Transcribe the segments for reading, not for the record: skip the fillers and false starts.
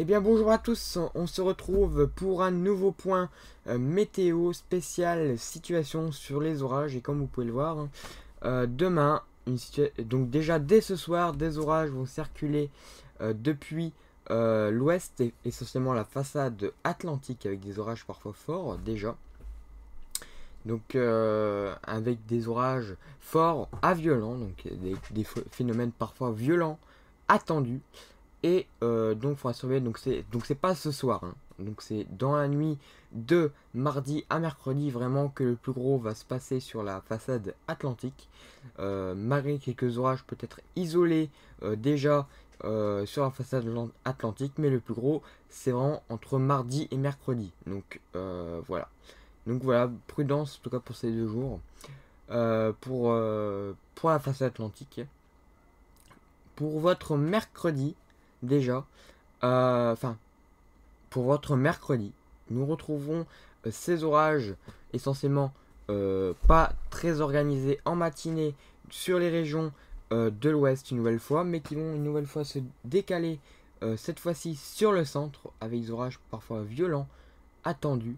Eh bien bonjour à tous, on se retrouve pour un nouveau point météo spécial situation sur les orages et comme vous pouvez le voir, demain, donc déjà dès ce soir, des orages vont circuler depuis l'ouest et essentiellement la façade atlantique avec des orages parfois forts déjà. Donc avec des orages forts à violents, donc des phénomènes parfois violents attendus. Et donc, il faudra surveiller. Donc c'est pas ce soir. Hein. Donc, c'est dans la nuit de mardi à mercredi vraiment que le plus gros va se passer sur la façade atlantique. Malgré quelques orages peut-être isolés déjà sur la façade atlantique. Mais le plus gros, c'est vraiment entre mardi et mercredi. Donc, voilà. Donc, voilà, prudence en tout cas pour ces 2 jours. Pour la façade atlantique. Pour votre mercredi, déjà, enfin, pour votre mercredi, nous retrouvons ces orages essentiellement pas très organisés en matinée sur les régions de l'ouest une nouvelle fois, mais qui vont une nouvelle fois se décaler cette fois-ci sur le centre avec des orages parfois violents attendus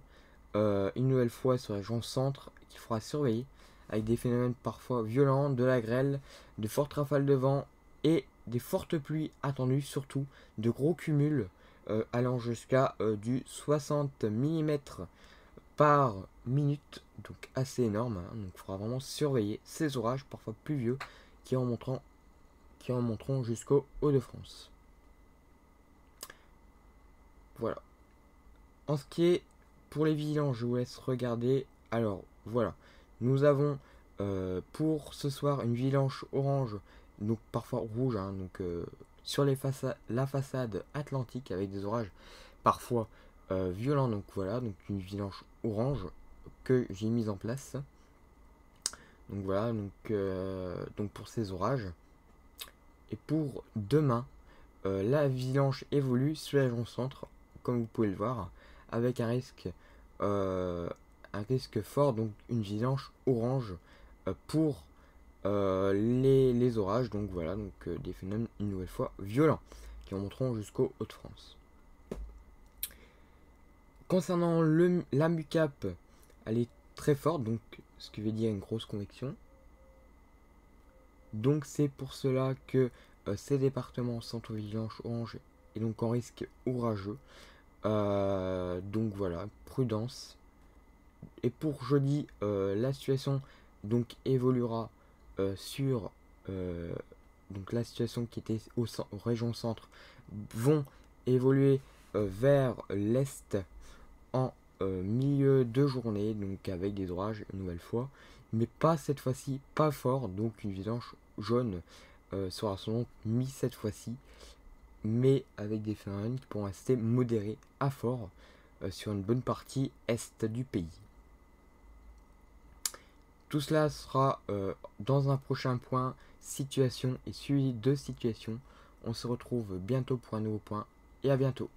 une nouvelle fois sur la région centre qu'il faudra surveiller avec des phénomènes parfois violents, de la grêle, de fortes rafales de vent et des fortes pluies attendues, surtout de gros cumuls allant jusqu'à du 60 mm par minute, donc assez énorme. Hein, donc il faudra vraiment surveiller ces orages parfois pluvieux qui en monteront jusqu'au Hauts-de-France. Voilà. En ce qui est pour les vigilances, je vous laisse regarder. Alors voilà, nous avons pour ce soir une vigilance orange, donc parfois rouge, hein, donc sur la façade atlantique avec des orages parfois violents. Donc voilà, donc une vigilance orange que j'ai mise en place. Donc voilà, donc pour ces orages. Et pour demain, la vigilance évolue sur la région centre, comme vous pouvez le voir, avec un risque fort, donc une vigilance orange pour les orages. Donc voilà, donc des phénomènes une nouvelle fois violents qui remonteront jusqu'aux Hauts-de-France. Concernant la MUCAP, elle est très forte, donc ce qui veut dire une grosse convection. Donc c'est pour cela que ces départements sont en vigilance orange et donc en risque orageux. Donc voilà, prudence. Et pour jeudi, la situation donc évoluera sur donc la situation qui était aux régions centre vont évoluer vers l'est en milieu de journée, donc avec des orages une nouvelle fois, mais pas cette fois-ci, pas fort, donc une vigilance jaune sera son mis cette fois-ci, mais avec des phénomènes qui pourront rester modérés à fort sur une bonne partie est du pays. Tout cela sera dans un prochain point situation et suivi de situation. On se retrouve bientôt pour un nouveau point et à bientôt.